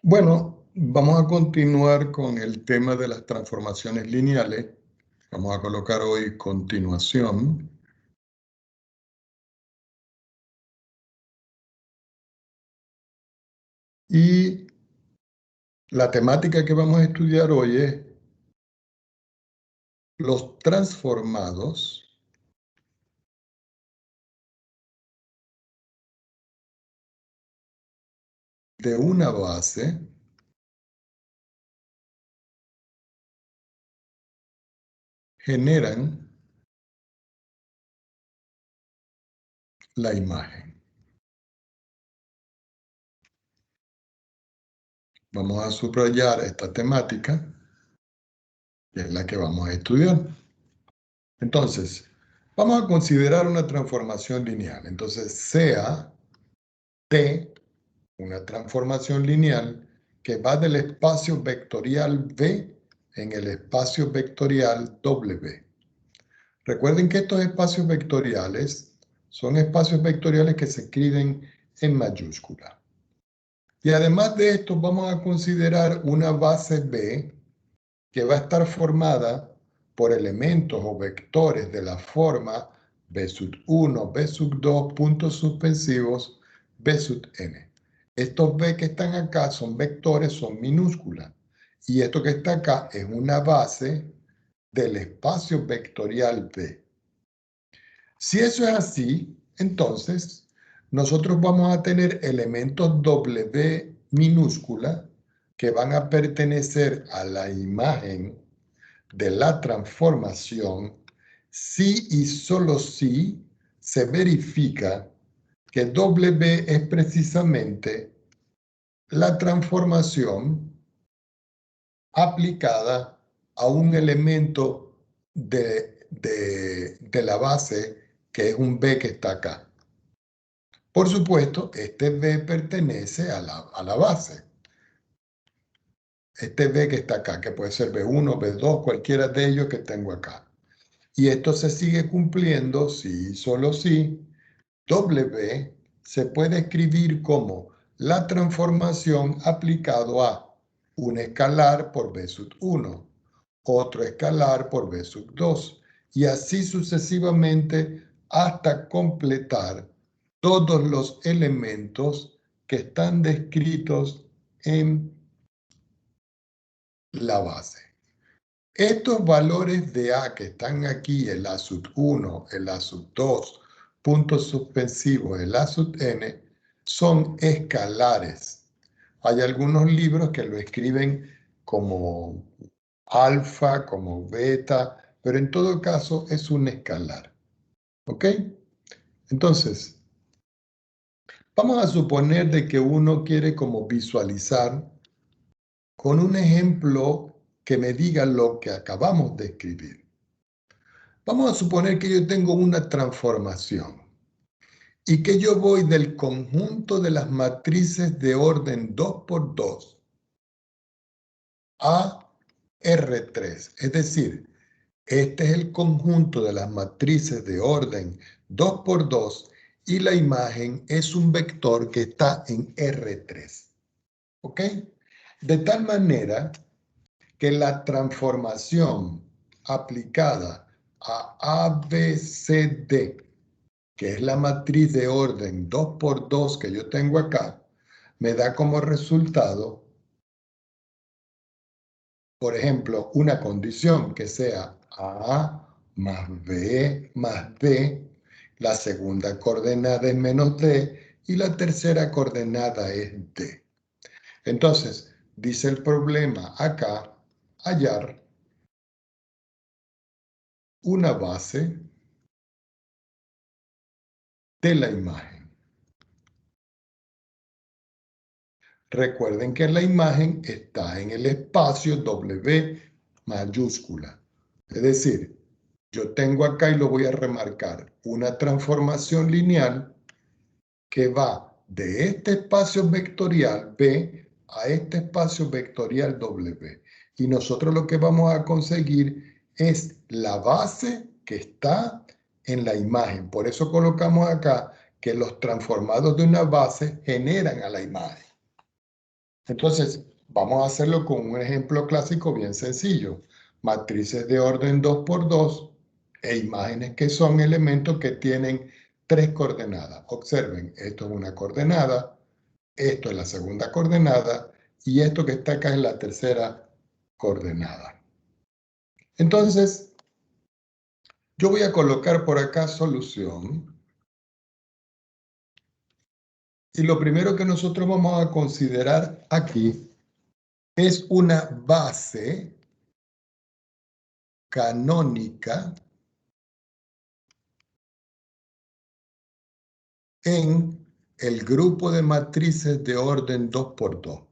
Bueno, vamos a continuar con el tema de las transformaciones lineales. Vamos a colocar hoy continuación. Y la temática que vamos a estudiar hoy es los transformados de una base generan la imagen. Vamos a subrayar esta temática, que es la que vamos a estudiar. Entonces, vamos a considerar una transformación lineal. Entonces, sea T una transformación lineal que va del espacio vectorial V en el espacio vectorial W. Recuerden que estos espacios vectoriales son espacios vectoriales que se escriben en mayúscula. Y además de esto vamos a considerar una base B que va a estar formada por elementos o vectores de la forma B sub 1, B sub 2, puntos suspensivos, B sub n. Estos B que están acá son vectores, son minúsculas. Y esto que está acá es una base del espacio vectorial B. Si eso es así, entonces nosotros vamos a tener elementos W minúscula que van a pertenecer a la imagen de la transformación si y solo si se verifica que W es precisamente la transformación aplicada a un elemento de la base que es un B que está acá. Por supuesto, este B pertenece a la base. Este B que está acá, que puede ser B1, B2, cualquiera de ellos que tengo acá. Y esto se sigue cumpliendo si, solo si, W se puede escribir como la transformación aplicado a un escalar por B sub 1, otro escalar por B sub 2, y así sucesivamente hasta completar todos los elementos que están descritos en la base. Estos valores de A que están aquí, el A sub 1, el A sub 2, puntos suspensivos, el A sub n, son escalares. Hay algunos libros que lo escriben como alfa, como beta, pero en todo caso es un escalar. ¿Ok? Entonces, vamos a suponer de que uno quiere como visualizar con un ejemplo que me diga lo que acabamos de escribir. Vamos a suponer que yo tengo una transformación y que yo voy del conjunto de las matrices de orden 2×2 a R3. Es decir, este es el conjunto de las matrices de orden 2×2 y la imagen es un vector que está en R3. ¿Ok? De tal manera que la transformación aplicada a ABCD, que es la matriz de orden 2×2 que yo tengo acá, me da como resultado, por ejemplo, una condición que sea A más B más D, la segunda coordenada es menos D y la tercera coordenada es D. Entonces, dice el problema acá, hallar una base de la imagen. Recuerden que la imagen está en el espacio W mayúscula. Es decir, yo tengo acá, y lo voy a remarcar, una transformación lineal que va de este espacio vectorial B a este espacio vectorial W. Y nosotros lo que vamos a conseguir es la base que está en la imagen. Por eso colocamos acá que los transformados de una base generan a la imagen. Entonces, vamos a hacerlo con un ejemplo clásico bien sencillo. Matrices de orden 2 por 2 e imágenes que son elementos que tienen 3 coordenadas. Observen, esto es una coordenada, esto es la segunda coordenada y esto que está acá es la tercera coordenada. Entonces, yo voy a colocar por acá solución. Y lo primero que nosotros vamos a considerar aquí es una base canónica en el grupo de matrices de orden 2 por 2.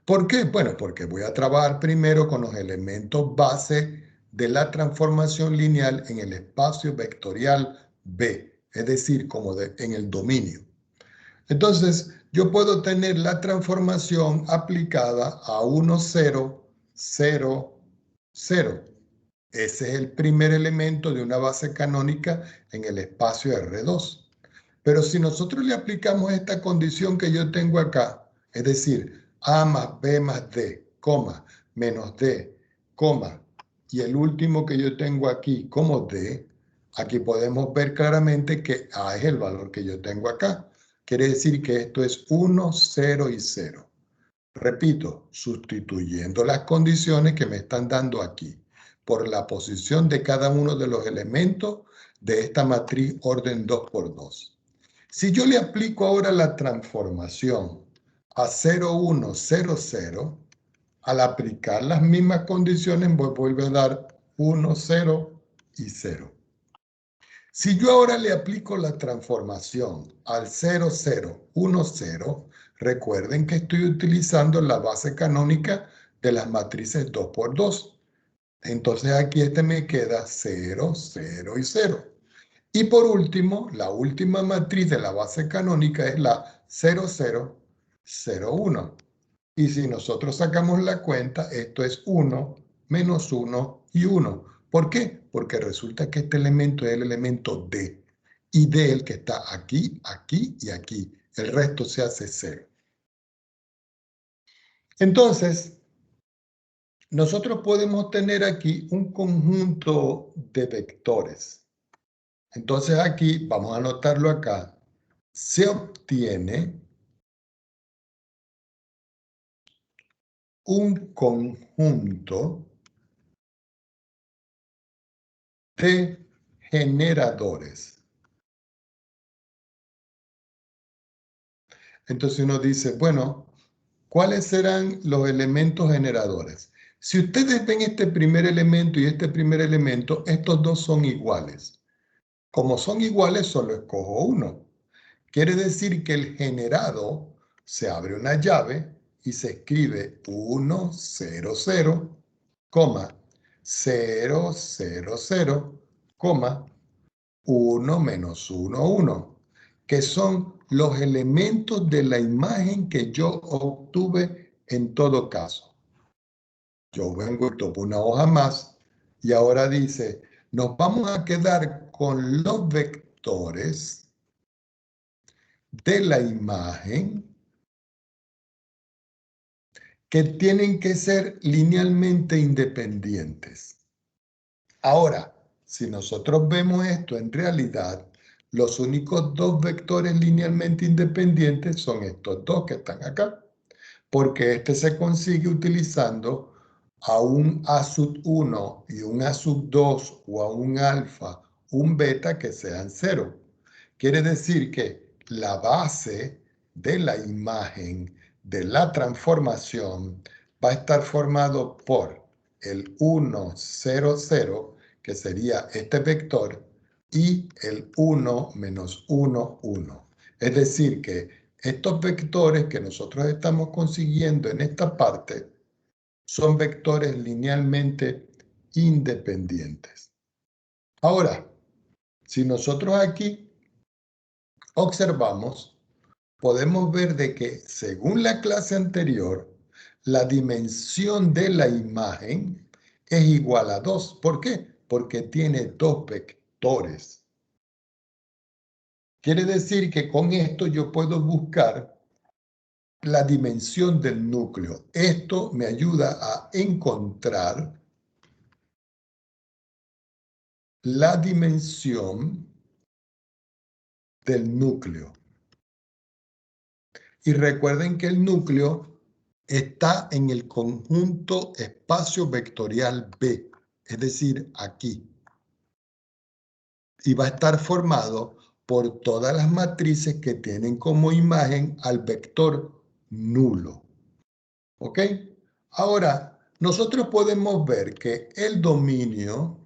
¿Por qué? Bueno, porque voy a trabajar primero con los elementos base de la transformación lineal en el espacio vectorial B, es decir, como en el dominio. Entonces, yo puedo tener la transformación aplicada a 1, 0, 0, 0. Ese es el primer elemento de una base canónica en el espacio R2. Pero si nosotros le aplicamos esta condición que yo tengo acá, es decir, A más B más D, coma, menos D, coma, y el último que yo tengo aquí como D, aquí podemos ver claramente que A es el valor que yo tengo acá. Quiere decir que esto es 1, 0 y 0. Repito, sustituyendo las condiciones que me están dando aquí por la posición de cada uno de los elementos de esta matriz orden 2 por 2. Si yo le aplico ahora la transformación a 0, 1, 0, 0, al aplicar las mismas condiciones me vuelve a dar 1, 0 y 0. Si yo ahora le aplico la transformación al 0, 0, 1, 0, recuerden que estoy utilizando la base canónica de las matrices 2 por 2. Entonces aquí me queda 0, 0 y 0. Y por último, la última matriz de la base canónica es la 0, 0, 0, 1. Y si nosotros sacamos la cuenta, esto es 1, menos 1 y 1. ¿Por qué? Porque resulta que este elemento es el elemento D. Y D es el que está aquí, aquí y aquí. El resto se hace 0. Entonces, nosotros podemos tener aquí un conjunto de vectores. Entonces aquí, vamos a anotarlo acá, se obtiene un conjunto de generadores. Entonces uno dice, bueno, ¿cuáles serán los elementos generadores? Si ustedes ven este primer elemento y este primer elemento, estos dos son iguales. Como son iguales, solo escojo uno. Quiere decir que el generado se abre una llave y se escribe 1, 0, 0, 0, 0, 0, 1 menos 1, 1, que son los elementos de la imagen que yo obtuve en todo caso. Yo vengo y tomo una hoja más y ahora dice, nos vamos a quedar con los vectores de la imagen que tienen que ser linealmente independientes. Ahora, si nosotros vemos esto en realidad, los únicos dos vectores linealmente independientes son estos dos que están acá, porque este se consigue utilizando a un A sub 1 y un A sub 2 o a un alfa, un beta que sean cero. Quiere decir que la base de la imagen de la transformación va a estar formado por el 1, 0, 0, que sería este vector, y el 1 menos 1, 1. Es decir, que estos vectores que nosotros estamos consiguiendo en esta parte son vectores linealmente independientes. Ahora, si nosotros aquí observamos, podemos ver de que según la clase anterior, la dimensión de la imagen es igual a 2. ¿Por qué? Porque tiene dos vectores. Quiere decir que con esto yo puedo buscar la dimensión del núcleo. Esto me ayuda a encontrar la dimensión del núcleo. Y recuerden que el núcleo está en el conjunto espacio vectorial B, es decir, aquí. Y va a estar formado por todas las matrices que tienen como imagen al vector nulo. ¿Ok? Ahora, nosotros podemos ver que el dominio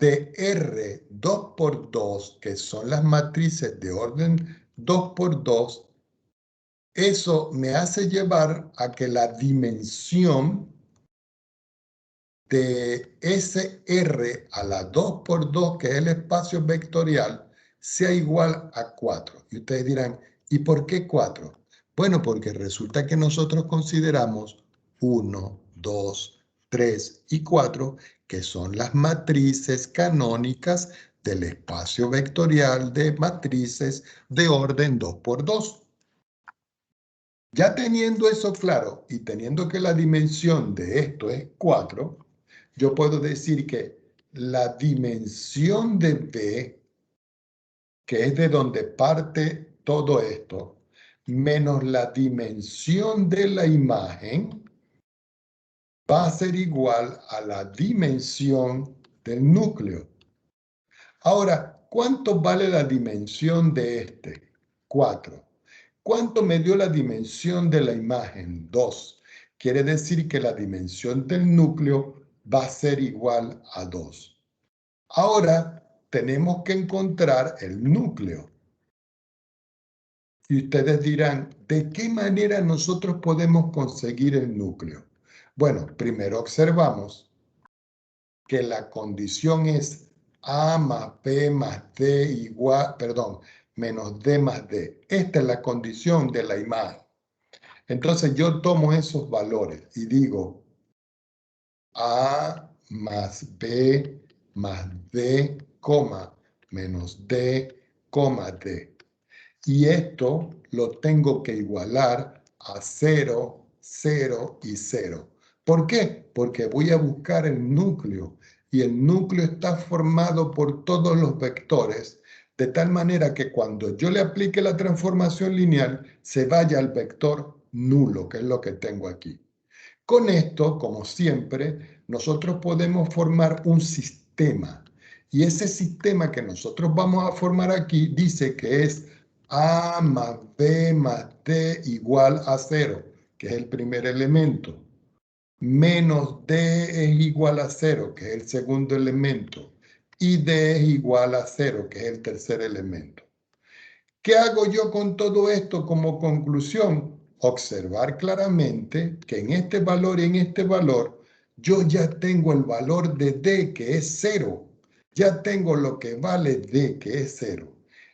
de R 2 por 2, que son las matrices de orden 2 por 2, eso me hace llevar a que la dimensión de ese R a la 2 por 2, que es el espacio vectorial, sea igual a 4. Y ustedes dirán, ¿y por qué 4? Bueno, porque resulta que nosotros consideramos 1, 2, 3 y 4, que son las matrices canónicas del espacio vectorial de matrices de orden 2 por 2. Ya teniendo eso claro y teniendo que la dimensión de esto es 4, yo puedo decir que la dimensión de B, que es de donde parte todo esto, menos la dimensión de la imagen, va a ser igual a la dimensión del núcleo. Ahora, ¿cuánto vale la dimensión de este? 4. ¿Cuánto me dio la dimensión de la imagen? 2. Quiere decir que la dimensión del núcleo va a ser igual a 2. Ahora tenemos que encontrar el núcleo. Y ustedes dirán, ¿de qué manera nosotros podemos conseguir el núcleo? Bueno, primero observamos que la condición es A más B más D igual, perdón, menos D más D. Esta es la condición de la imagen. Entonces yo tomo esos valores y digo A más B más D, menos D, D. Y esto lo tengo que igualar a 0, 0 y 0. ¿Por qué? Porque voy a buscar el núcleo y el núcleo está formado por todos los vectores, de tal manera que cuando yo le aplique la transformación lineal se vaya al vector nulo, que es lo que tengo aquí. Con esto, como siempre, nosotros podemos formar un sistema. Y ese sistema que nosotros vamos a formar aquí dice que es A más B más D igual a 0, que es el primer elemento. Menos D es igual a 0, que es el segundo elemento. Y D es igual a 0, que es el tercer elemento. ¿Qué hago yo con todo esto como conclusión? Observar claramente que en este valor y en este valor yo ya tengo el valor de D, que es 0. Ya tengo lo que vale D, que es 0.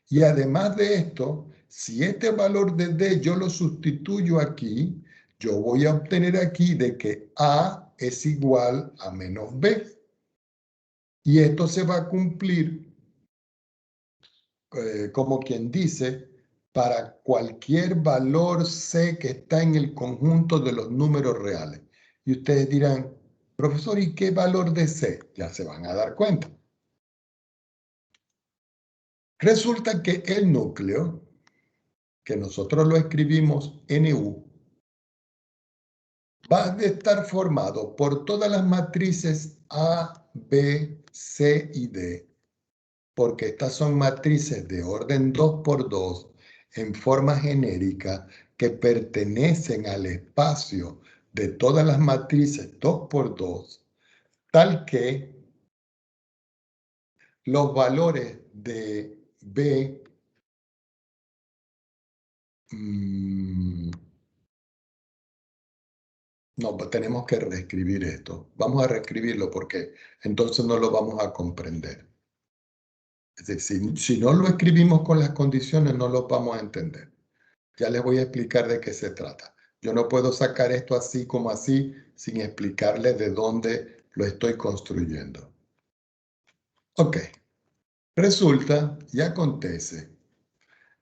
Y además de esto, si este valor de D yo lo sustituyo aquí, yo voy a obtener aquí de que A es igual a menos B. Y esto se va a cumplir como quien dice, para cualquier valor C que está en el conjunto de los números reales. Y ustedes dirán, profesor, ¿y qué valor de C? Ya se van a dar cuenta. Resulta que el núcleo, que nosotros lo escribimos NU, va a estar formado por todas las matrices A, B, C y D, porque estas son matrices de orden 2 por 2 en forma genérica que pertenecen al espacio de todas las matrices 2 por 2, tal que los valores de B no, tenemos que reescribir esto. Vamos a reescribirlo porque entonces no lo vamos a comprender. Es decir, si no lo escribimos con las condiciones, no lo vamos a entender. Ya les voy a explicar de qué se trata. Yo no puedo sacar esto así como así sin explicarles de dónde lo estoy construyendo. Ok. Resulta y acontece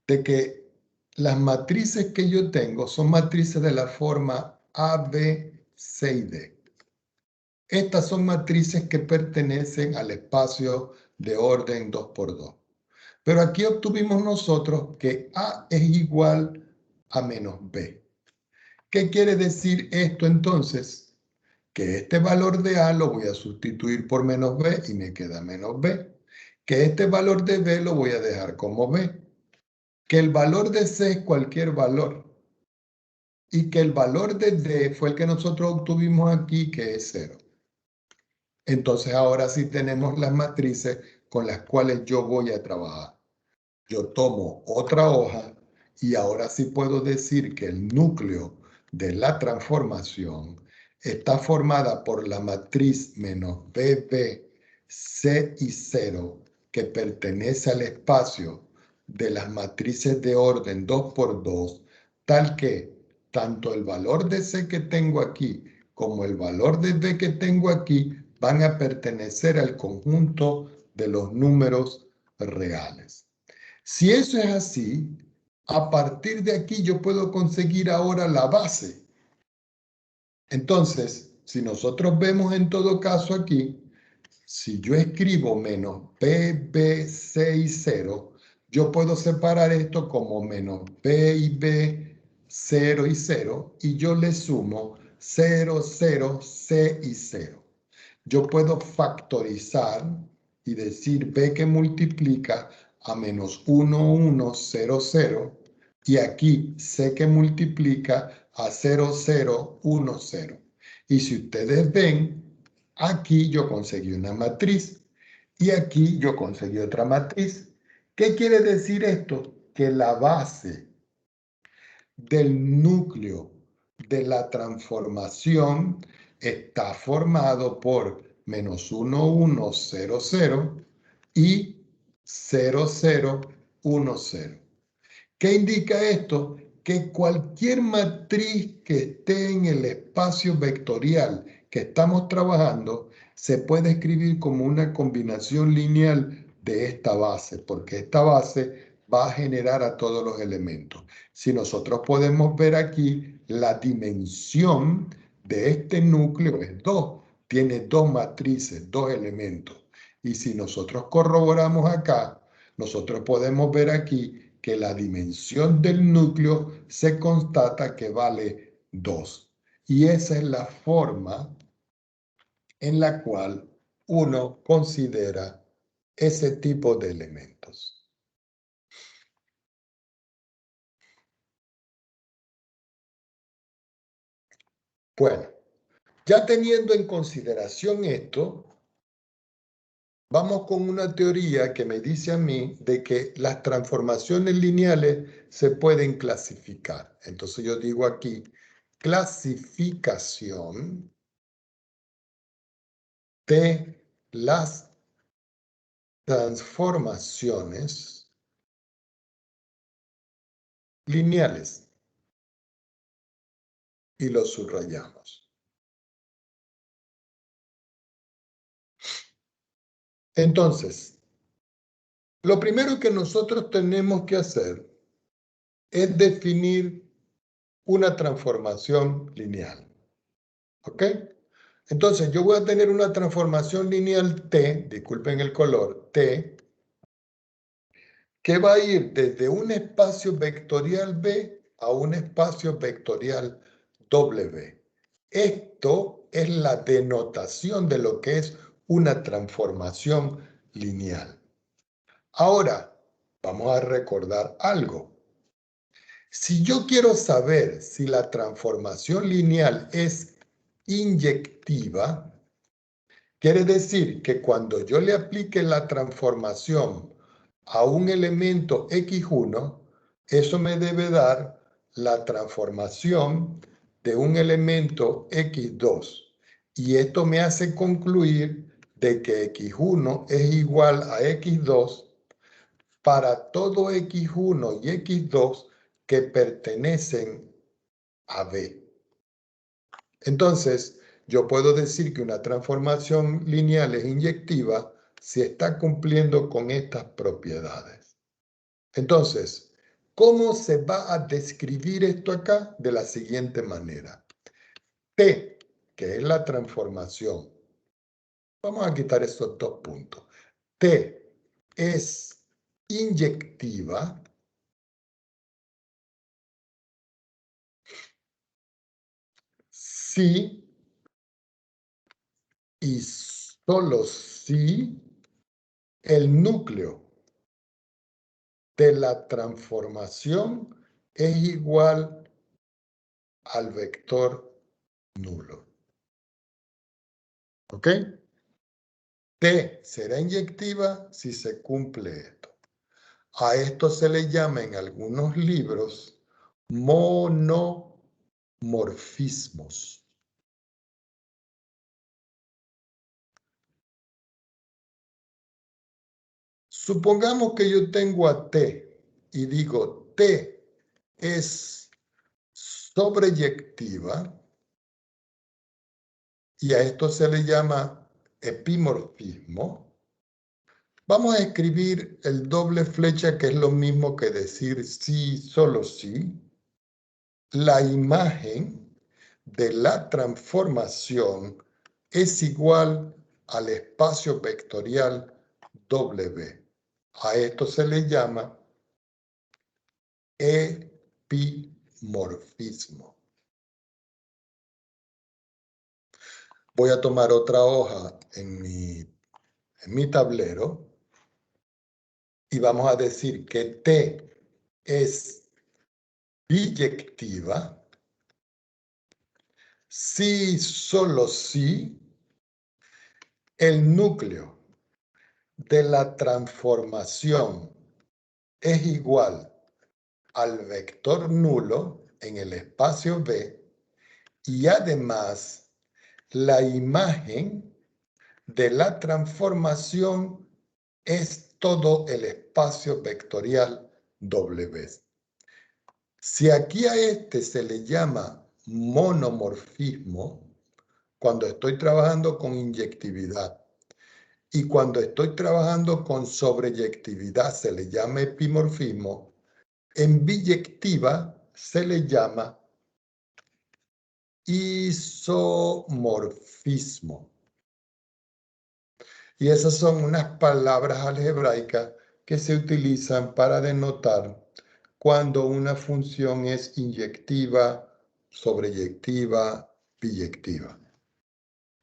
de que las matrices que yo tengo son matrices de la forma A, B, C y D. Estas son matrices que pertenecen al espacio de orden 2 por 2. Pero aquí obtuvimos nosotros que A es igual a menos B. ¿Qué quiere decir esto entonces? Que este valor de A lo voy a sustituir por menos B y me queda menos B. Que este valor de B lo voy a dejar como B. Que el valor de C es cualquier valor. Y que el valor de D fue el que nosotros obtuvimos aquí, que es 0. Entonces ahora sí tenemos las matrices con las cuales yo voy a trabajar. Yo tomo otra hoja y ahora sí puedo decir que el núcleo de la transformación está formada por la matriz menos BB, C y 0, que pertenece al espacio de las matrices de orden 2 por 2, tal que tanto el valor de C que tengo aquí como el valor de B que tengo aquí van a pertenecer al conjunto de los números reales. Si eso es así, a partir de aquí yo puedo conseguir ahora la base. Entonces, si nosotros vemos en todo caso aquí, si yo escribo menos B, B, C y 0, yo puedo separar esto como menos B y B, 0 y 0, y yo le sumo 0, 0, C y 0. Yo puedo factorizar y decir B que multiplica a menos 1, 1, 0, 0, y aquí C que multiplica a 0, 0, 1, 0. Y si ustedes ven, aquí yo conseguí una matriz y aquí yo conseguí otra matriz. ¿Qué quiere decir esto? Que la base del núcleo de la transformación está formado por menos 1, 1, 0, 0 y 0, 0, 1, 0. ¿Qué indica esto? Que cualquier matriz que esté en el espacio vectorial que estamos trabajando se puede escribir como una combinación lineal de esta base, porque esta base va a generar a todos los elementos. Si nosotros podemos ver aquí, la dimensión de este núcleo es 2. Tiene dos matrices, dos elementos. Y si nosotros corroboramos acá, nosotros podemos ver aquí que la dimensión del núcleo se constata que vale 2. Y esa es la forma en la cual uno considera ese tipo de elementos. Bueno, ya teniendo en consideración esto, vamos con una teoría que me dice a mí de que las transformaciones lineales se pueden clasificar. Entonces yo digo aquí, clasificación de las transformaciones lineales y lo subrayamos. Entonces, lo primero que nosotros tenemos que hacer es definir una transformación lineal. ¿Ok? Entonces, yo voy a tener una transformación lineal T, disculpen el color, T, que va a ir desde un espacio vectorial B a un espacio vectorial W. Esto es la denotación de lo que es una transformación lineal. Ahora, vamos a recordar algo. Si yo quiero saber si la transformación lineal es inyectiva, quiere decir que cuando yo le aplique la transformación a un elemento X1, eso me debe dar la transformación de un elemento X2. Y esto me hace concluir de que X1 es igual a X2 para todo X1 y X2 que pertenecen a B. Entonces, yo puedo decir que una transformación lineal es inyectiva si está cumpliendo con estas propiedades. Entonces, ¿Cómo se va a describir esto acá? De la siguiente manera. T, que es la transformación. Vamos a quitar estos dos puntos. T es inyectiva si y solo si el núcleo de la transformación es igual al vector nulo. ¿Ok? T será inyectiva si se cumple esto. A esto se le llama en algunos libros monomorfismos. Supongamos que yo tengo a T y digo T es sobreyectiva y a esto se le llama epimorfismo. Vamos a escribir el doble flecha, que es lo mismo que decir sí, solo sí. La imagen de la transformación es igual al espacio vectorial W. A esto se le llama epimorfismo. Voy a tomar otra hoja en mi tablero y vamos a decir que T es biyectiva si, solo si, el núcleo de la transformación es igual al vector nulo en el espacio B y además la imagen de la transformación es todo el espacio vectorial W. Si aquí a este se le llama monomorfismo, cuando estoy trabajando con inyectividad, y cuando estoy trabajando con sobreyectividad se le llama epimorfismo, en biyectiva se le llama isomorfismo. Y esas son unas palabras algebraicas que se utilizan para denotar cuando una función es inyectiva, sobreyectiva, biyectiva.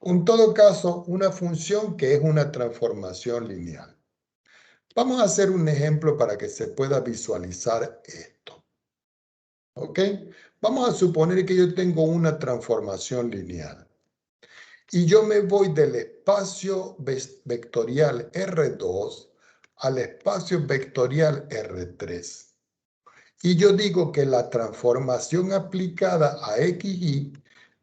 En todo caso, una función que es una transformación lineal. Vamos a hacer un ejemplo para que se pueda visualizar esto. ¿Ok? Vamos a suponer que yo tengo una transformación lineal. Y yo me voy del espacio vectorial R2 al espacio vectorial R3. Y yo digo que la transformación aplicada a XY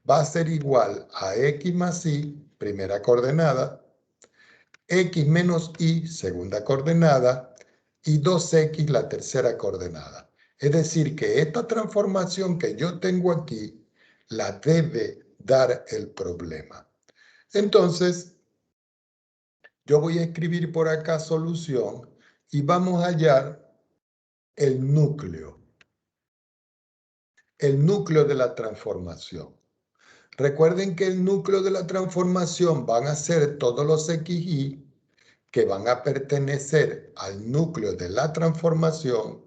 va a ser igual a X más Y, primera coordenada, X menos Y, segunda coordenada, y 2X, la tercera coordenada. Es decir, que esta transformación que yo tengo aquí la debe dar el problema. Entonces, yo voy a escribir por acá solución y vamos a hallar el núcleo de la transformación. Recuerden que el núcleo de la transformación van a ser todos los XY que van a pertenecer al núcleo de la transformación,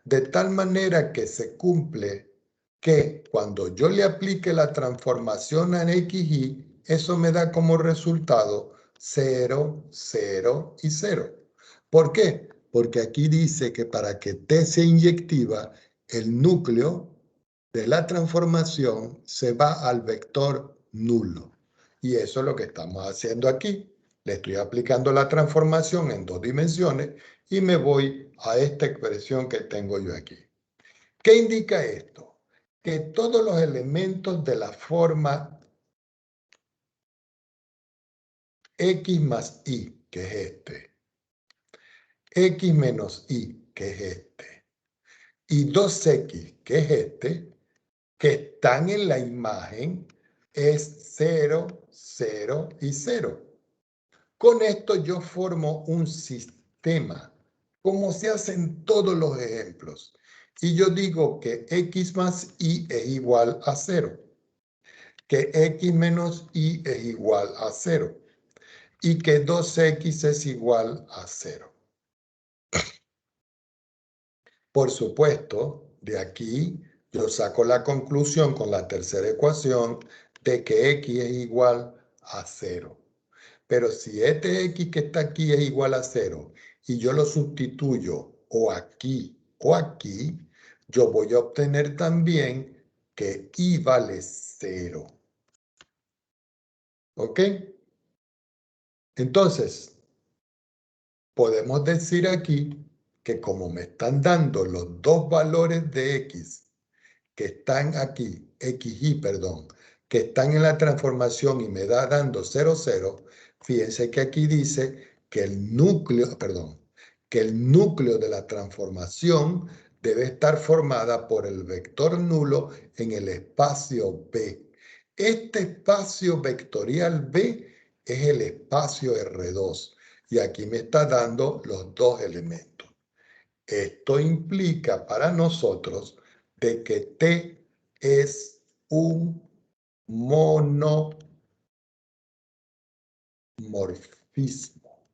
de tal manera que se cumple que cuando yo le aplique la transformación a XY, eso me da como resultado 0, 0 y 0. ¿Por qué? Porque aquí dice que para que T sea inyectiva, el núcleo de la transformación se va al vector nulo. Y eso es lo que estamos haciendo aquí. Le estoy aplicando la transformación en 2 dimensiones y me voy a esta expresión que tengo yo aquí. ¿Qué indica esto? Que todos los elementos de la forma X más Y, que es este, X menos Y, que es este, y 2X, que es este, que están en la imagen, es 0, 0 y 0. Con esto yo formo un sistema como se hace en todos los ejemplos. Y yo digo que x más y es igual a 0, que x menos y es igual a 0 y que 2x es igual a 0. Por supuesto, de aquí yo saco la conclusión con la tercera ecuación de que x es igual a 0. Pero si este x que está aquí es igual a 0 y yo lo sustituyo o aquí, yo voy a obtener también que y vale 0. ¿Ok? Entonces, podemos decir aquí que como me están dando los dos valores de x que están aquí, xy, perdón, que están en la transformación y me da dando 0, 0, fíjense que aquí dice que el núcleo, perdón, que el núcleo de la transformación debe estar formada por el vector nulo en el espacio B. Este espacio vectorial B es el espacio R2 y aquí me está dando los dos elementos. Esto implica para nosotros de que T es un monomorfismo.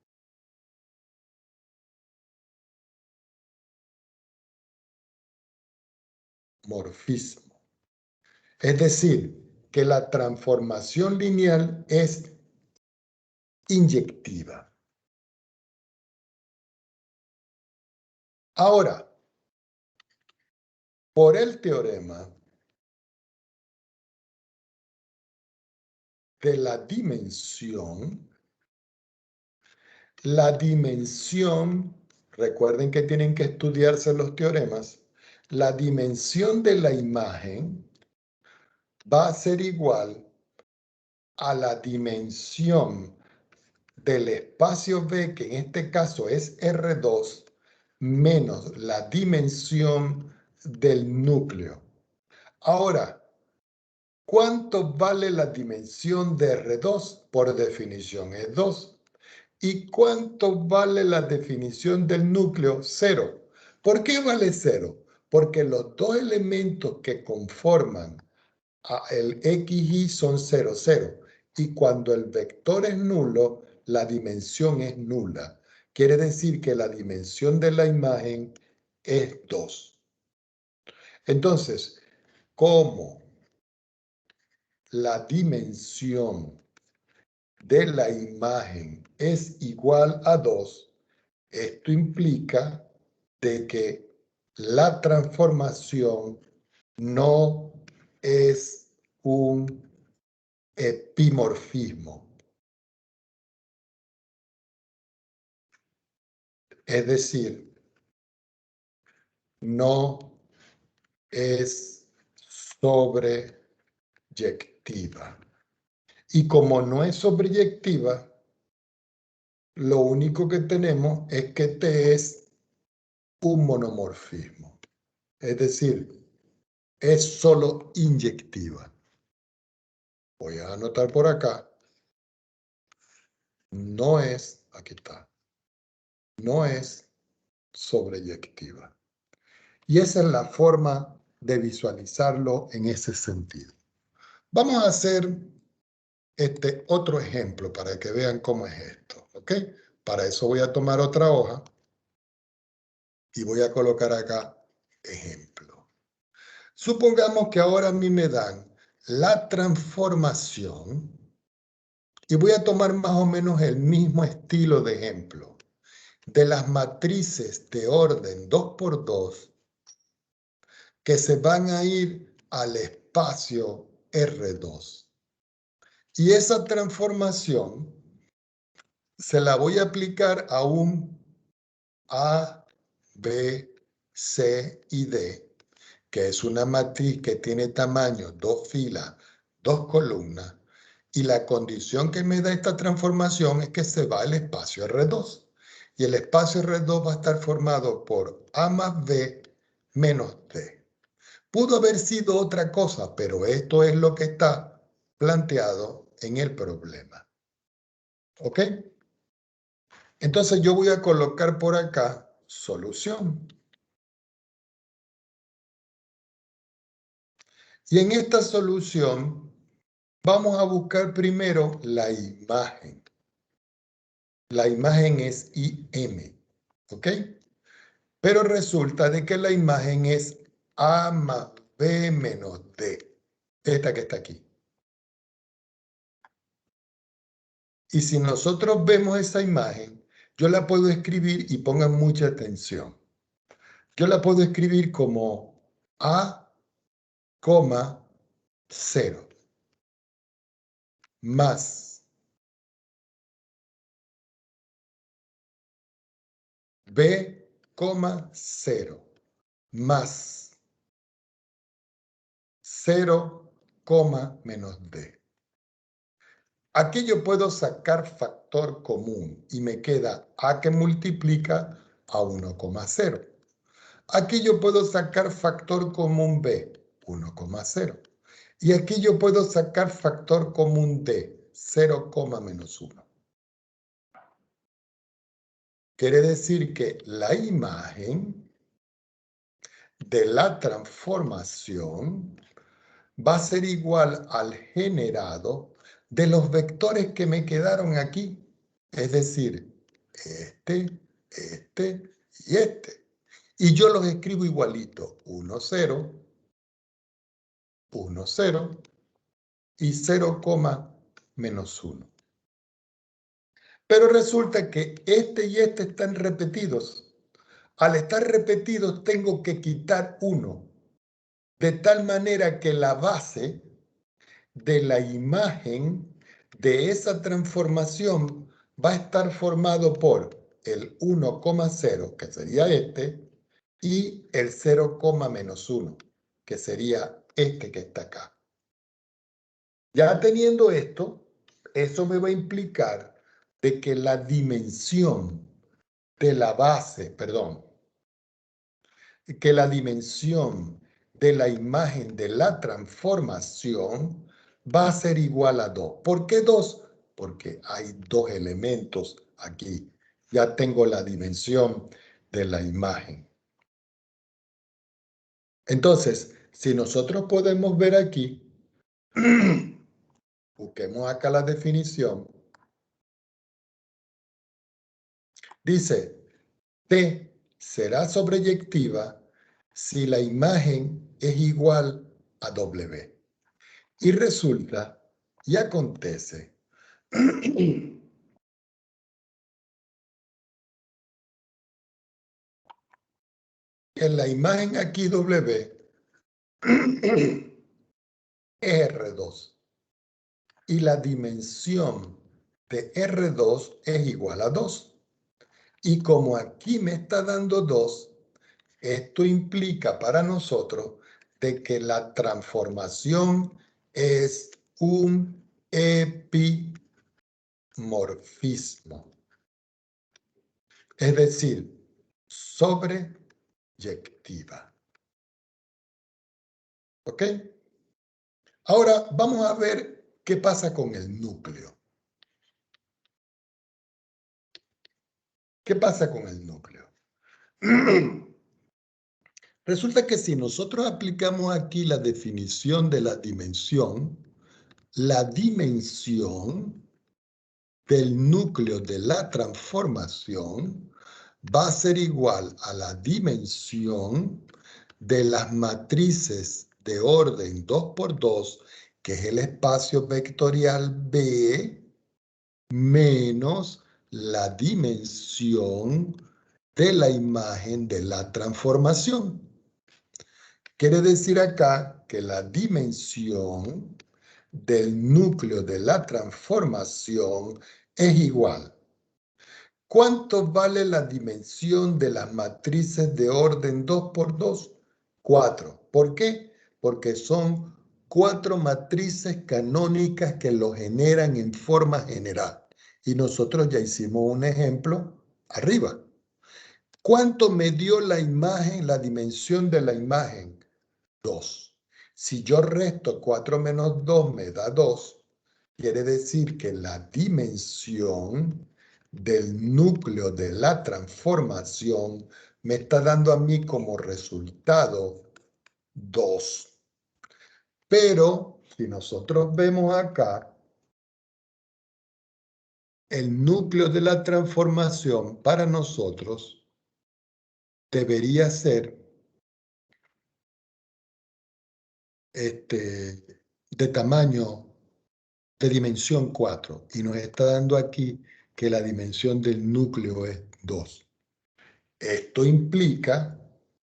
Morfismo. Es decir, que la transformación lineal es inyectiva. Ahora, por el teorema de la dimensión, recuerden que tienen que estudiarse los teoremas, la dimensión de la imagen va a ser igual a la dimensión del espacio B, que en este caso es R2, menos la dimensión del núcleo. Ahora, ¿cuánto vale la dimensión de R2? Por definición es 2. ¿Y cuánto vale la definición del núcleo? 0. ¿Por qué vale 0? Porque los dos elementos que conforman el xy son 0, 0. Y cuando el vector es nulo, la dimensión es nula. Quiere decir que la dimensión de la imagen es 2. Entonces, como la dimensión de la imagen es igual a 2, esto implica de que la transformación no es un epimorfismo. Es decir, no es sobreyectiva. Y como no es sobreyectiva, lo único que tenemos es que T es un monomorfismo. Es decir, es solo inyectiva. Voy a anotar por acá. No es, aquí está, no es sobreyectiva. Y esa es la forma de visualizarlo en ese sentido. Vamos a hacer este otro ejemplo para que vean cómo es esto, ¿ok? Para eso voy a tomar otra hoja y voy a colocar acá ejemplo. Supongamos que ahora a mí me dan la transformación y voy a tomar más o menos el mismo estilo de ejemplo de las matrices de orden 2 por 2 que se van a ir al espacio R2. Y esa transformación se la voy a aplicar a un A, B, C y D, que es una matriz que tiene tamaño 2 filas, 2 columnas, y la condición que me da esta transformación es que se va al espacio R2. Y el espacio R2 va a estar formado por A más B menos D. Pudo haber sido otra cosa, pero esto es lo que está planteado en el problema. ¿Ok? Entonces yo voy a colocar por acá solución. Y en esta solución vamos a buscar primero la imagen. La imagen es IM, ¿ok? Pero resulta de que la imagen es A más B menos D. Esta que está aquí. Y si nosotros vemos esa imagen, yo la puedo escribir y pongan mucha atención. Yo la puedo escribir como A, 0 más B, 0 más 0, menos D. Aquí yo puedo sacar factor común y me queda A que multiplica a 1,0. Aquí yo puedo sacar factor común B, 1,0. Y aquí yo puedo sacar factor común D, 0, menos 1. Quiere decir que la imagen de la transformación va a ser igual al generado de los vectores que me quedaron aquí. Es decir, este y este. Y yo los escribo igualito. 1, 0, 1, 0 y 0, menos 1. Pero resulta que este y este están repetidos. Al estar repetidos tengo que quitar uno, de tal manera que la base de la imagen de esa transformación va a estar formado por el 1,0, que sería este, y el 0, menos 1, que sería este que está acá. Ya teniendo esto, eso me va a implicar de que la dimensión de la base, perdón, que la dimensión de la imagen de la transformación va a ser igual a 2. ¿Por qué 2? Porque hay dos elementos aquí. Ya tengo la dimensión de la imagen. Entonces, si nosotros podemos ver aquí, busquemos acá la definición. Dice, T será sobreyectiva si la imagen es igual a W. Y resulta y acontece que la imagen aquí W es R2 y la dimensión de R2 es igual a 2. Y como aquí me está dando 2, esto implica para nosotros de que la transformación es un epimorfismo. Es decir, sobreyectiva. ¿Ok? Ahora vamos a ver qué pasa con el núcleo. ¿Qué pasa con el núcleo? Resulta que si nosotros aplicamos aquí la definición de la dimensión del núcleo de la transformación va a ser igual a la dimensión de las matrices de orden 2×2, que es el espacio vectorial B, menos la dimensión de la imagen de la transformación. Quiere decir acá que la dimensión del núcleo de la transformación es igual. ¿Cuánto vale la dimensión de las matrices de orden 2×2? 4. ¿Por qué? Porque son 4 matrices canónicas que lo generan en forma general. Y nosotros ya hicimos un ejemplo arriba. ¿Cuánto me dio la imagen, la dimensión de la imagen? 2. Si yo resto 4 menos 2 me da 2, quiere decir que la dimensión del núcleo de la transformación me está dando a mí como resultado 2. Pero si nosotros vemos acá, el núcleo de la transformación para nosotros debería ser de tamaño de dimensión 4 y nos está dando aquí que la dimensión del núcleo es 2. Esto implica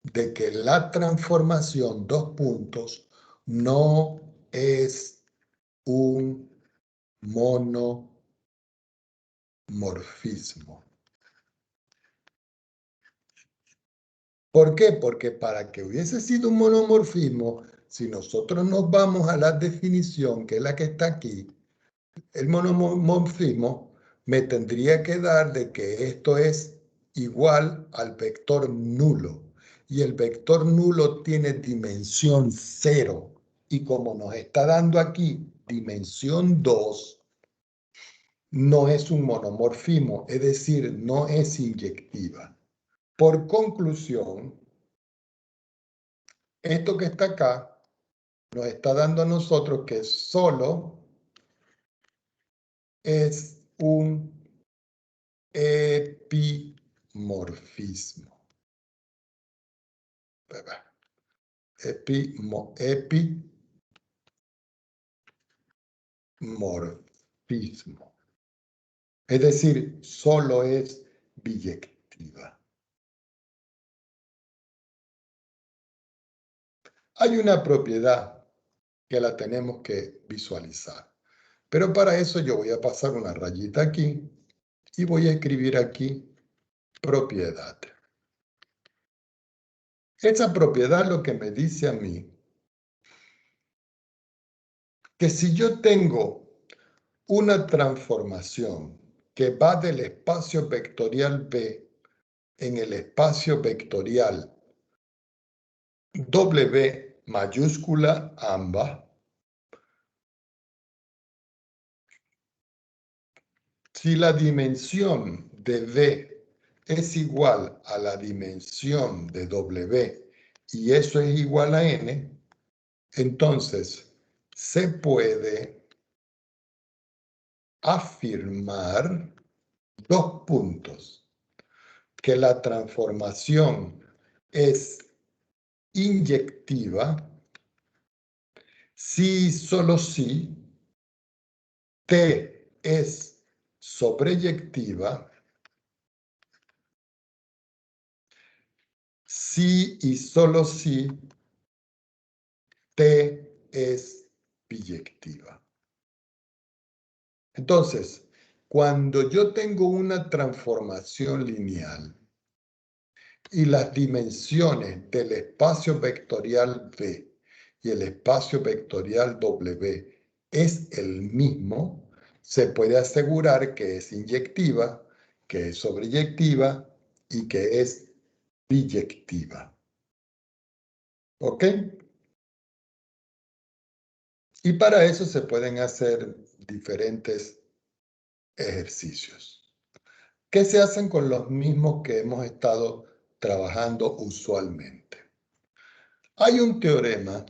de que la transformación, dos puntos, no es un monomorfismo. ¿Por qué? Porque para que hubiese sido un monomorfismo, si nosotros nos vamos a la definición, que es la que está aquí, el monomorfismo me tendría que dar de que esto es igual al vector nulo. Y el vector nulo tiene dimensión 0. Y como nos está dando aquí dimensión 2, no es un monomorfismo, es decir, no es inyectiva. Por conclusión, esto que está acá nos está dando a nosotros que solo es un epimorfismo. Epimorfismo. Es decir, solo es biyectiva. Hay una propiedad que la tenemos que visualizar. Pero para eso yo voy a pasar una rayita aquí y voy a escribir aquí propiedad. Esa propiedad lo que me dice a mí que si yo tengo una transformación que va del espacio vectorial B en el espacio vectorial W mayúscula ambas, si la dimensión de V es igual a la dimensión de W y eso es igual a N, entonces se puede afirmar dos puntos, que la transformación es inyectiva si solo si T es sobreyectiva, si y solo si T es biyectiva. Entonces, cuando yo tengo una transformación lineal y las dimensiones del espacio vectorial V y el espacio vectorial W es el mismo, se puede asegurar que es inyectiva, que es sobreyectiva y que es biyectiva. ¿Ok? Y para eso se pueden hacer diferentes ejercicios, que se hacen con los mismos que hemos estado trabajando usualmente. Hay un teorema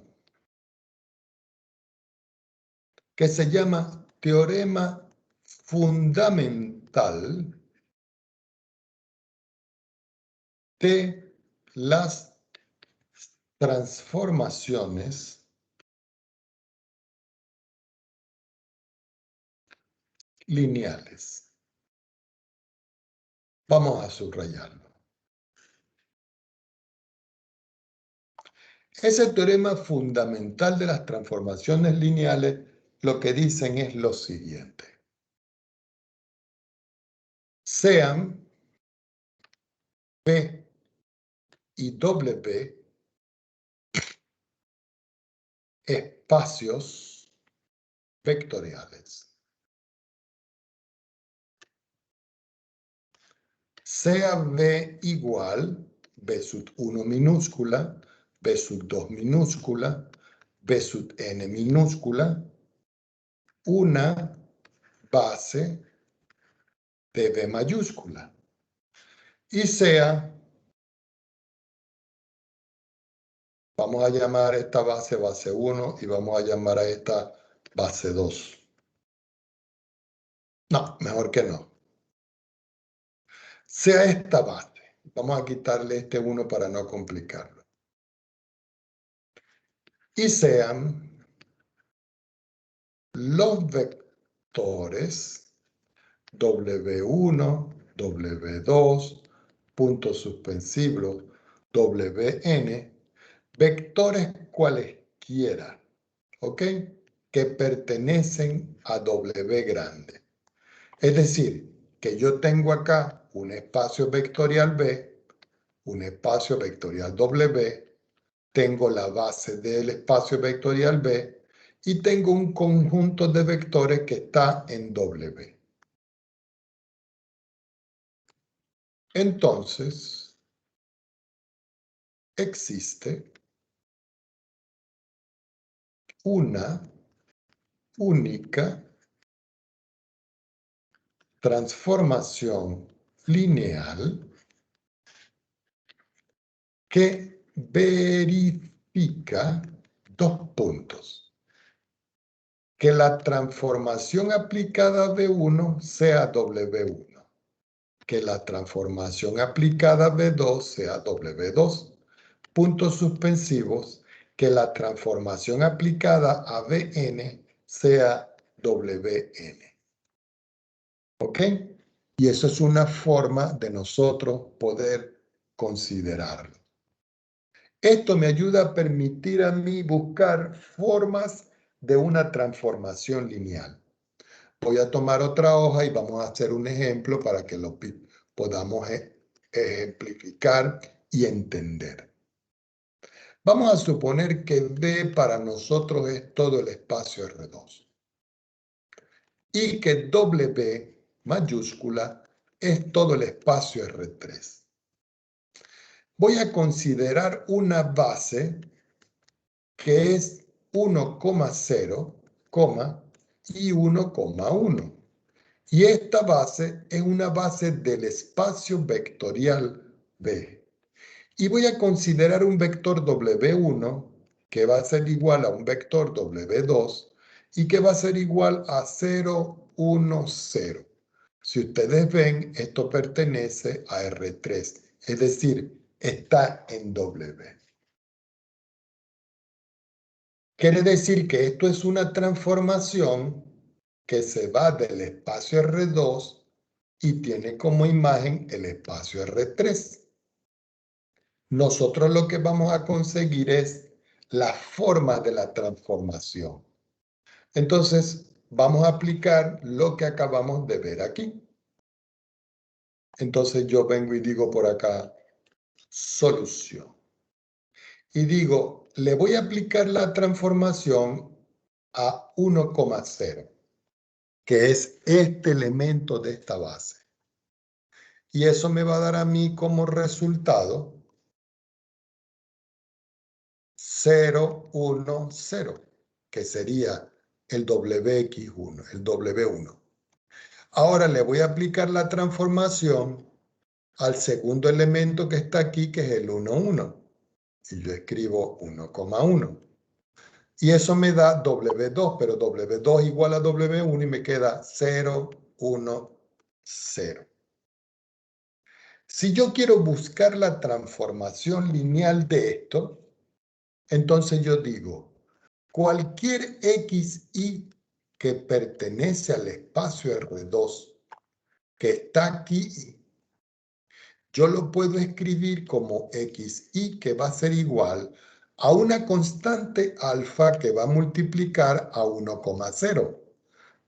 que se llama teorema fundamental de las transformaciones lineales. Vamos a subrayarlo. Ese teorema fundamental de las transformaciones lineales lo que dicen es lo siguiente. Sean P y W espacios vectoriales. Sea V igual, V sub 1 minúscula, V sub 2 minúscula, V sub n minúscula, una base de B mayúscula. Y sea, vamos a llamar a esta base 1 y vamos a llamar a esta base 2. No, mejor que no. Sea esta base. Vamos a quitarle este 1 para no complicarlo. Y sean los vectores W1, W2, punto suspensivo, WN, vectores cualesquiera, ¿ok? Que pertenecen a W grande. Es decir, que yo tengo acá un espacio vectorial B, un espacio vectorial W, tengo la base del espacio vectorial B y tengo un conjunto de vectores que está en W. Entonces, existe una única transformación lineal que verifica dos puntos. Que la transformación aplicada a B1 sea W1. Que la transformación aplicada a B2 sea W2. Puntos suspensivos. Que la transformación aplicada a Bn sea Wn. ¿Ok? Y eso es una forma de nosotros poder considerarlo. Esto me ayuda a permitir a mí buscar formas de una transformación lineal. Voy a tomar otra hoja y vamos a hacer un ejemplo para que lo podamos ejemplificar y entender. Vamos a suponer que B para nosotros es todo el espacio R2 y que W mayúscula es todo el espacio R3. Voy a considerar una base que es 1,0, y 1,1. Y esta base es una base del espacio vectorial B. Y voy a considerar un vector W1 que va a ser igual a un vector W2 y que va a ser igual a 0, 1, 0. Si ustedes ven, esto pertenece a R3, es decir, está en W. Quiere decir que esto es una transformación que se va del espacio R2 y tiene como imagen el espacio R3. Nosotros lo que vamos a conseguir es la forma de la transformación. Entonces, vamos a aplicar lo que acabamos de ver aquí. Entonces, yo vengo y digo por acá, solución. Y digo, le voy a aplicar la transformación a 1,0, que es este elemento de esta base. Y eso me va a dar a mí como resultado 0, 1, 0, que sería el WX1, el W1. Ahora le voy a aplicar la transformación al segundo elemento que está aquí, que es el 1, 1. Y yo escribo 1,1. Y eso me da W2, pero W2 igual a W1 y me queda 0, 1, 0. Si yo quiero buscar la transformación lineal de esto, entonces yo digo, cualquier xy que pertenece al espacio R2 que está aquí, yo lo puedo escribir como xy que va a ser igual a una constante alfa que va a multiplicar a 1,0,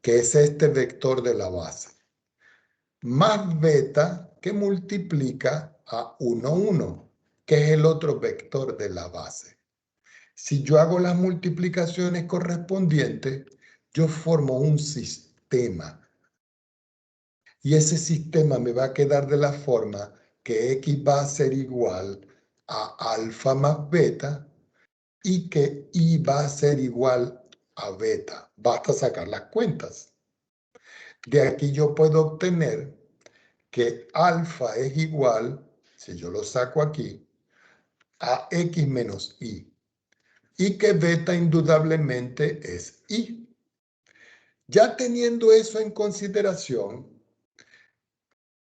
que es este vector de la base, más beta que multiplica a 1,1, que es el otro vector de la base. Si yo hago las multiplicaciones correspondientes, yo formo un sistema. Y ese sistema me va a quedar de la forma que x va a ser igual a alfa más beta y que y va a ser igual a beta. Basta sacar las cuentas. De aquí yo puedo obtener que alfa es igual, si yo lo saco aquí, a x menos y. Y que beta indudablemente es y. Ya teniendo eso en consideración,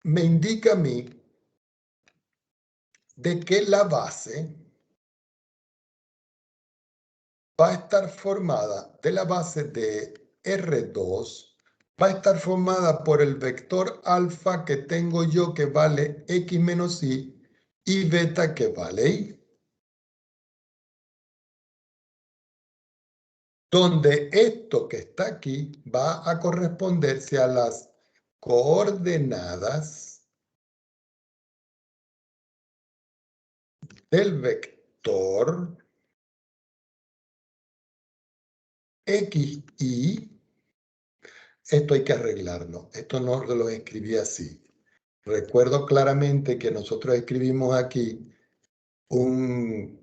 me indica a mí de que la base va a estar formada, de la base de R2, va a estar formada por el vector alfa que tengo yo que vale x menos y beta que vale y. Donde esto que está aquí va a corresponderse a las coordenadas del vector xy. Esto hay que arreglarlo. Esto no lo escribí así. Recuerdo claramente que nosotros escribimos aquí un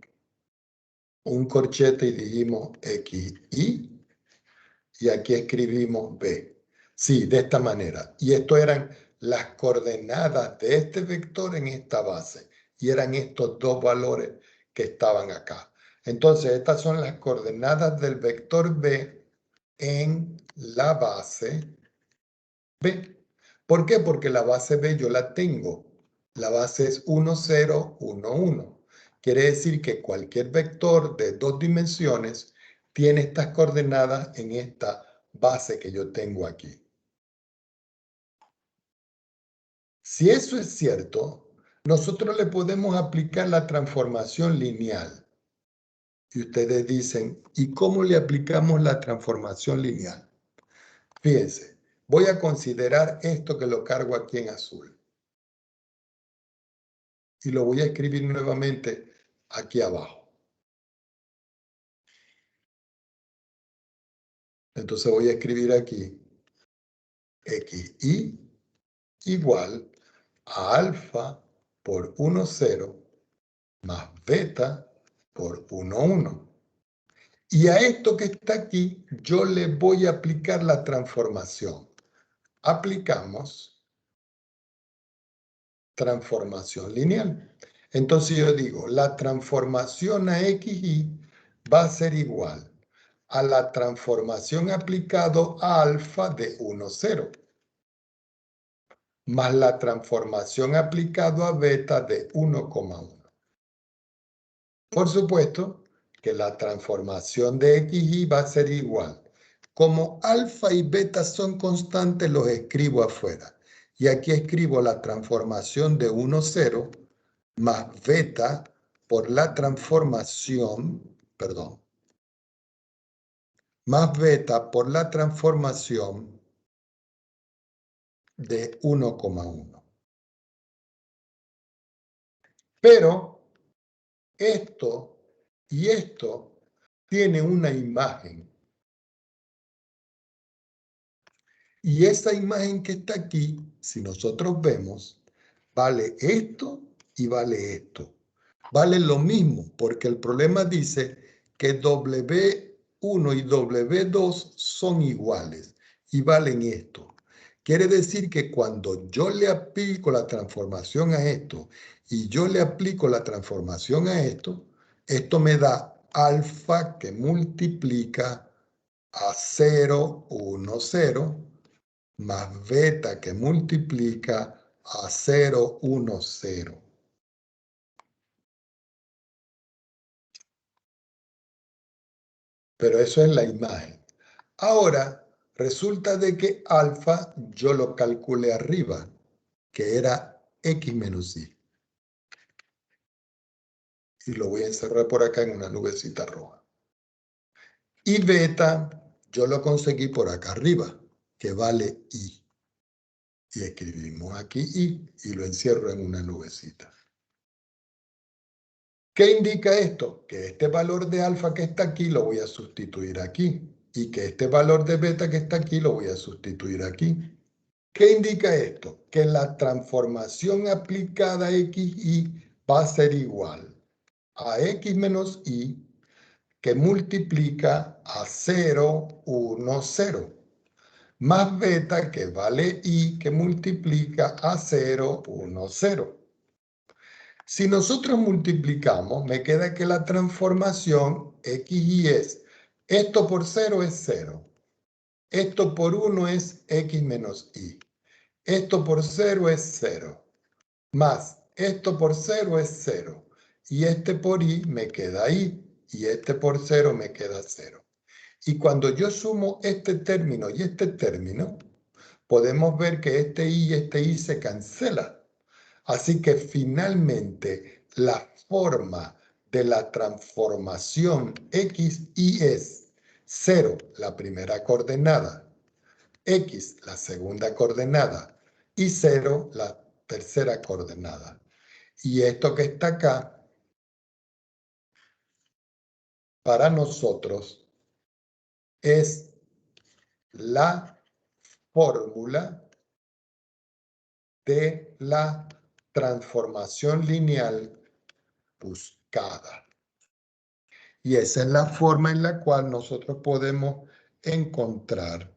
corchete y dijimos xy y aquí escribimos b. Sí, de esta manera. Y esto eran las coordenadas de este vector en esta base. Y eran estos dos valores que estaban acá. Entonces, estas son las coordenadas del vector b en la base b. ¿Por qué? Porque la base b yo la tengo. La base es 1, 0, 1, 1. Quiere decir que cualquier vector de dos dimensiones tiene estas coordenadas en esta base que yo tengo aquí. Si eso es cierto, nosotros le podemos aplicar la transformación lineal. Y ustedes dicen, ¿y cómo le aplicamos la transformación lineal? Fíjense, voy a considerar esto que lo cargo aquí en azul. Y lo voy a escribir nuevamente aquí abajo. Entonces voy a escribir aquí xy igual a alfa por 1, 0 más beta por 1, 1. Y a esto que está aquí yo le voy a aplicar la transformación. Aplicamos transformación lineal. Entonces yo digo, la transformación a xy va a ser igual a la transformación aplicado a alfa de 1, 0, más la transformación aplicado a beta de 1,1. Por supuesto que la transformación de xy va a ser igual. Como alfa y beta son constantes, los escribo afuera. Y aquí escribo la transformación de 1, 0 más beta por la transformación, perdón, más beta por la transformación de 1,1. Pero esto y esto tiene una imagen. Y esa imagen que está aquí, si nosotros vemos, vale esto y vale esto. Vale lo mismo, porque el problema dice que W1 y W2 son iguales y valen esto. Quiere decir que cuando yo le aplico la transformación a esto y yo le aplico la transformación a esto, esto me da alfa que multiplica a 0, 1, 0, más beta que multiplica a 0, 1, 0. Pero eso es la imagen. Ahora, resulta de que alfa yo lo calculé arriba, que era x menos y. Y lo voy a encerrar por acá en una nubecita roja. Y beta yo lo conseguí por acá arriba, que vale y. Y escribimos aquí y lo encierro en una nubecita. ¿Qué indica esto? Que este valor de alfa que está aquí lo voy a sustituir aquí. Y que este valor de beta que está aquí lo voy a sustituir aquí. ¿Qué indica esto? Que la transformación aplicada a xy va a ser igual a x menos y que multiplica a 0, 1, 0. más beta que vale I que multiplica a 0, 1, 0. Si nosotros multiplicamos, me queda que la transformación X y es, esto por 0 es 0, esto por 1 es X menos Y, esto por 0 es 0, más esto por 0 es 0, y este por Y me queda Y, y este por 0 me queda 0. Y cuando yo sumo este término y este término, podemos ver que este y este y se cancela. Así que finalmente la forma de la transformación X y es 0, la primera coordenada, X, la segunda coordenada, y 0, la tercera coordenada. Y esto que está acá, para nosotros, es la fórmula de la transformación lineal buscada. Y esa es la forma en la cual nosotros podemos encontrar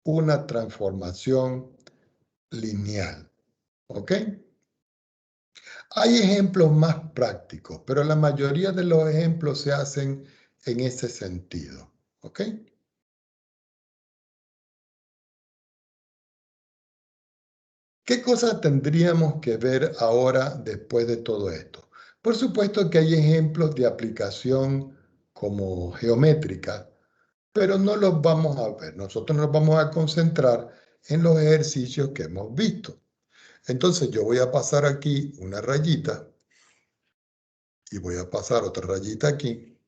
una transformación lineal. ¿Ok? Hay ejemplos más prácticos, pero la mayoría de los ejemplos se hacen en ese sentido. ¿Ok? ¿Qué cosas tendríamos que ver ahora después de todo esto? Por supuesto que hay ejemplos de aplicación como geométrica, pero no los vamos a ver. Nosotros nos vamos a concentrar en los ejercicios que hemos visto. Entonces yo voy a pasar aquí una rayita y voy a pasar otra rayita aquí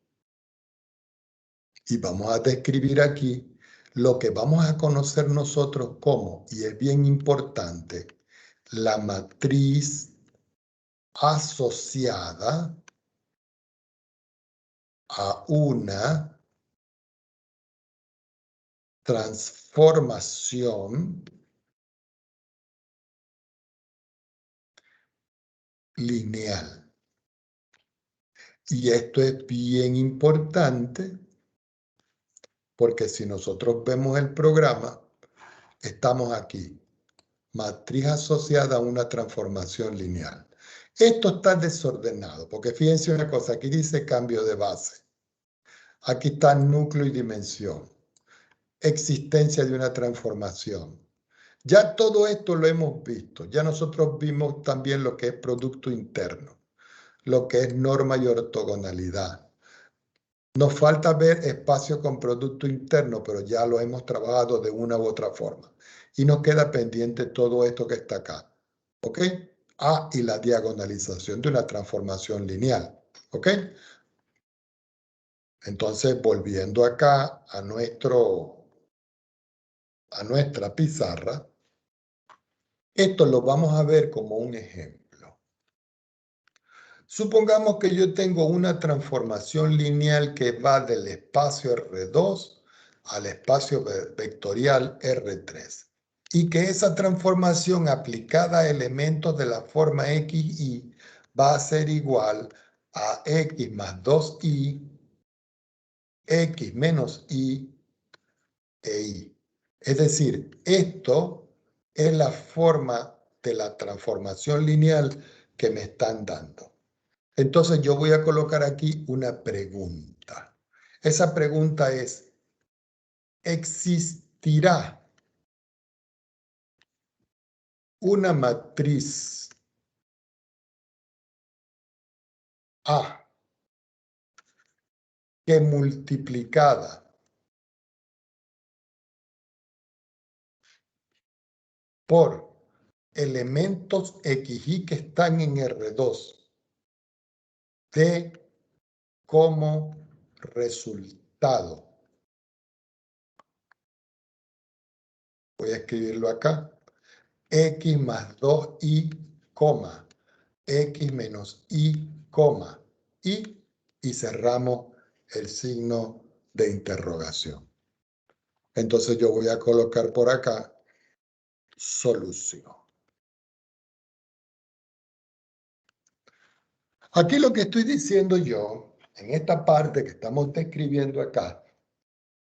y vamos a describir aquí lo que vamos a conocer nosotros como, y es bien importante, la matriz asociada a una transformación lineal. Y esto es bien importante porque si nosotros vemos el programa, estamos aquí, matriz asociada a una transformación lineal. Esto está desordenado, porque fíjense una cosa, aquí dice cambio de base. Aquí está núcleo y dimensión, existencia de una transformación. Ya todo esto lo hemos visto, ya nosotros vimos también lo que es producto interno, lo que es norma y ortogonalidad. Nos falta ver espacio con producto interno, pero ya lo hemos trabajado de una u otra forma. Y nos queda pendiente todo esto que está acá. ¿Ok? Y la diagonalización de una transformación lineal. ¿Ok? Entonces, volviendo acá a nuestra pizarra, esto lo vamos a ver como un ejemplo. Supongamos que yo tengo una transformación lineal que va del espacio R2 al espacio vectorial R3 y que esa transformación aplicada a elementos de la forma XY va a ser igual a X más 2Y, X menos Y e Y. Es decir, esto es la forma de la transformación lineal que me están dando. Entonces yo voy a colocar aquí una pregunta. Esa pregunta es, ¿existirá una matriz A que multiplicada por elementos XY que están en R2 dé como resultado? Voy a escribirlo acá. X más 2Y, X menos Y, y cerramos el signo de interrogación. Entonces yo voy a colocar por acá solución. Aquí lo que estoy diciendo yo, en esta parte que estamos describiendo acá,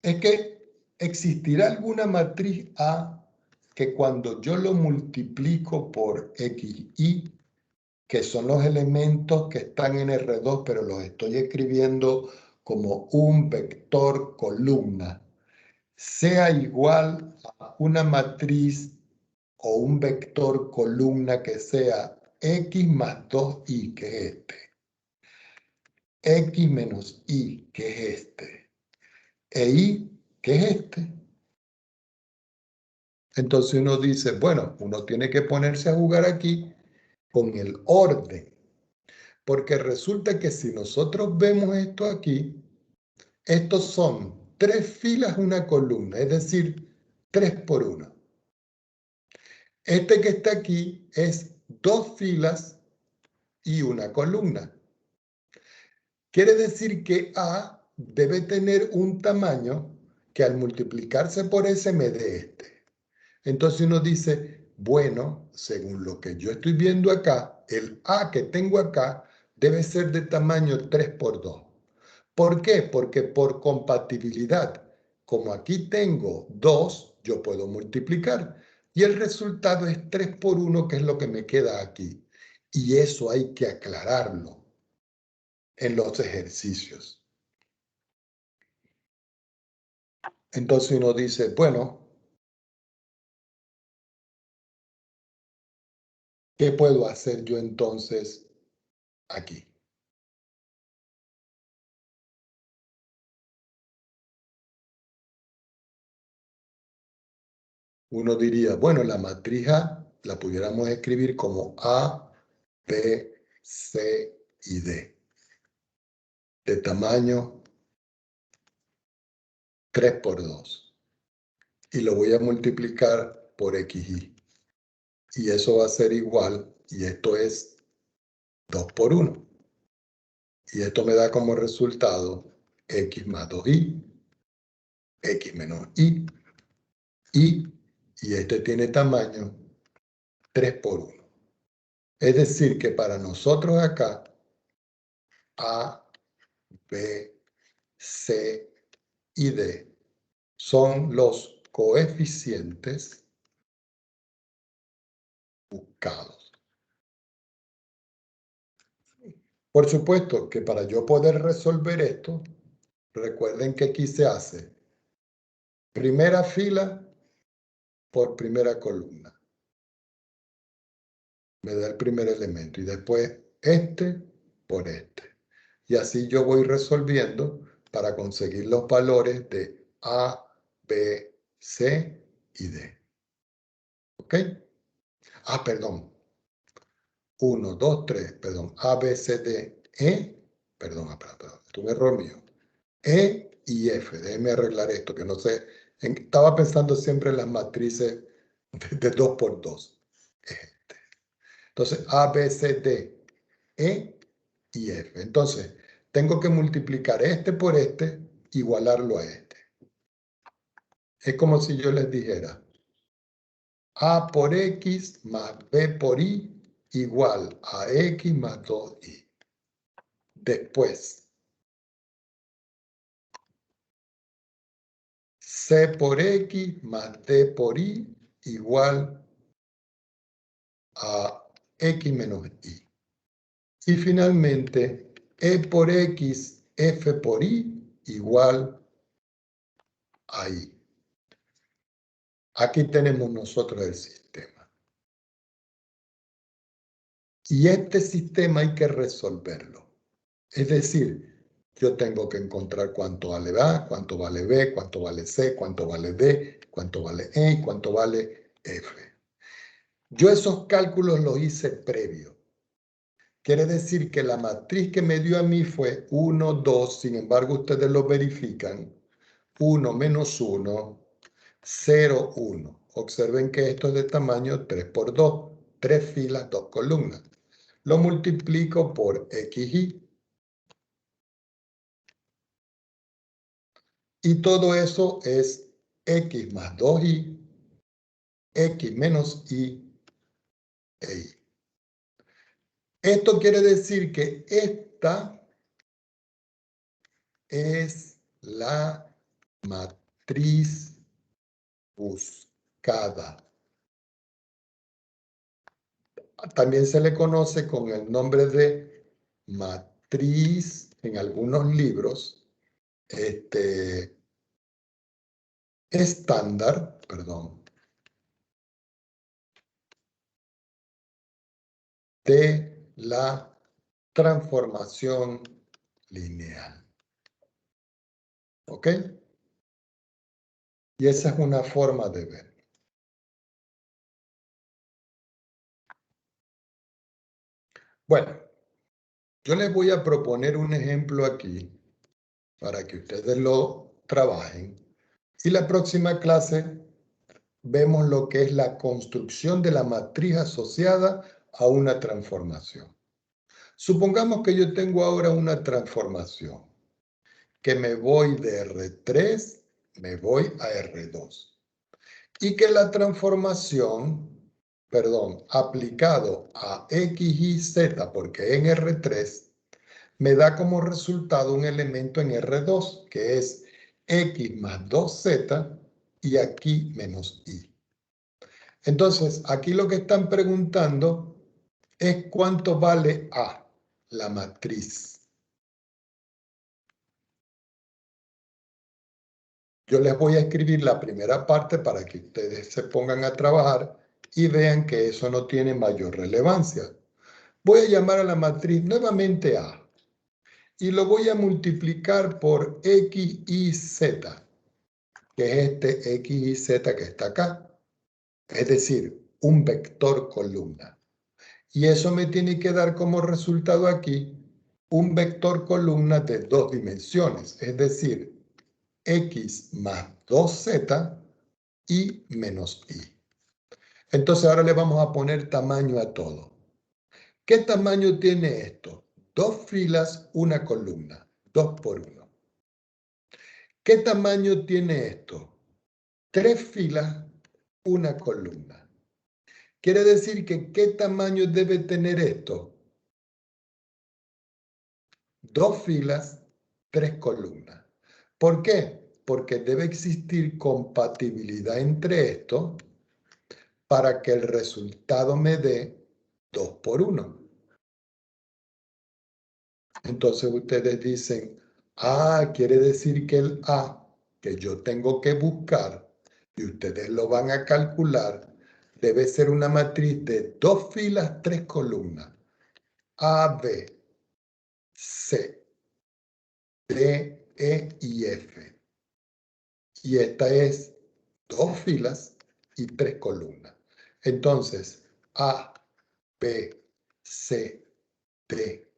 es que ¿existirá alguna matriz A que cuando yo lo multiplico por XY, que son los elementos que están en R2, pero los estoy escribiendo como un vector columna, sea igual a una matriz o un vector columna que sea X más 2Y, que es este, X menos Y, que es este, e Y, que es este? Entonces uno dice, bueno, uno tiene que ponerse a jugar aquí con el orden, porque resulta que si nosotros vemos esto aquí, estos son 3 filas, una columna, es decir, 3 por 1. Este que está aquí es 2 filas y una columna. Quiere decir que A debe tener un tamaño que al multiplicarse por S me dé este. Entonces uno dice, bueno, según lo que yo estoy viendo acá, el A que tengo acá debe ser de tamaño 3 por 2. ¿Por qué? Porque por compatibilidad, como aquí tengo 2, yo puedo multiplicar. Y el resultado es 3 por 1, que es lo que me queda aquí. Y eso hay que aclararlo en los ejercicios. Entonces uno dice, bueno, ¿qué puedo hacer yo entonces aquí? Uno diría, bueno, la matriz A la pudiéramos escribir como A, B, C y D, de tamaño 3 por 2. Y lo voy a multiplicar por XY. Y eso va a ser igual, y esto es 2 por 1. Y esto me da como resultado X más 2Y, X menos y este tiene tamaño 3 por 1. Es decir, que para nosotros acá, A, B, C y D son los coeficientes buscados. Por supuesto que para yo poder resolver esto, recuerden que aquí se hace primera fila por primera columna. Me da el primer elemento y después este por este. Y así yo voy resolviendo para conseguir los valores de A, B, C y D. ¿Ok? Ah, perdón. 1, 2, 3, perdón. A, B, C, D, E. Perdón, es un error mío. E y F. Déjenme arreglar esto, que no sé. Estaba pensando siempre en las matrices de 2 por 2. Entonces, A, B, C, D, E y F. Entonces, tengo que multiplicar este por este, igualarlo a este. Es como si yo les dijera A por X más B por Y igual a X más 2Y. Después, C por X más D por Y igual a X menos Y. Y finalmente, E por X, F por Y igual a Y. Aquí tenemos nosotros el sistema. Y este sistema hay que resolverlo. Es decir, yo tengo que encontrar cuánto vale A, cuánto vale B, cuánto vale C, cuánto vale D, cuánto vale E y cuánto vale F. Yo esos cálculos los hice previo. Quiere decir que la matriz que me dio a mí fue 1, 2, sin embargo ustedes lo verifican. 1 menos 1, 0, 1. Observen que esto es de tamaño 3 por 2, 3 filas, 2 columnas. Lo multiplico por XY. Y todo eso es X más 2Y, X menos Y e Y. Esto quiere decir que esta es la matriz matriz buscada. También se le conoce con el nombre de matriz en algunos libros estándar, perdón, de la transformación lineal. ¿Ok? Y esa es una forma de ver. Bueno, yo les voy a proponer un ejemplo aquí para que ustedes lo trabajen. Y la próxima clase vemos lo que es la construcción de la matriz asociada a una transformación. Supongamos que yo tengo ahora una transformación, que me voy de R3, me voy a R2. Y que la transformación, aplicado a X y Z, porque en R3, me da como resultado un elemento en R2, que es X más 2Z y aquí menos Y. Entonces, aquí lo que están preguntando es cuánto vale A, la matriz. Yo les voy a escribir la primera parte para que ustedes se pongan a trabajar y vean que eso no tiene mayor relevancia. Voy a llamar a la matriz nuevamente A y lo voy a multiplicar por X y Z, que es este X y Z que está acá. Es decir, un vector columna. Y eso me tiene que dar como resultado aquí un vector columna de 2 dimensiones, es decir, X más 2Z y menos Y. Entonces ahora le vamos a poner tamaño a todo. ¿Qué tamaño tiene esto? 2 filas, una columna, 2 por 1. ¿Qué tamaño tiene esto? 3 filas, una columna. Quiere decir que ¿qué tamaño debe tener esto? 2 filas, 3 columnas. ¿Por qué? Porque debe existir compatibilidad entre esto para que el resultado me dé 2 por 1. Entonces ustedes dicen, quiere decir que el A que yo tengo que buscar, y ustedes lo van a calcular, debe ser una matriz de 2 filas, 3 columnas. A, B, C, D, E y F. Y esta es 2 filas y 3 columnas. Entonces, A, B, C, D,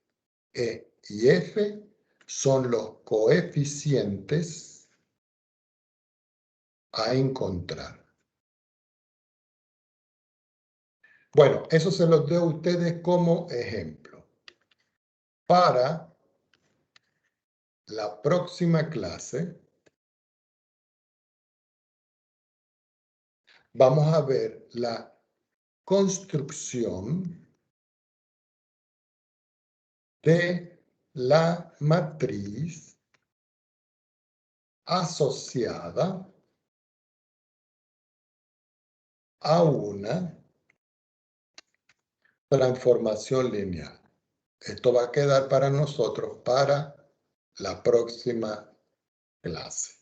E y F son los coeficientes a encontrar. Bueno, eso se los doy a ustedes como ejemplo. Para la próxima clase, vamos a ver la construcción de la matriz asociada a una transformación lineal. Esto va a quedar para nosotros para la próxima clase.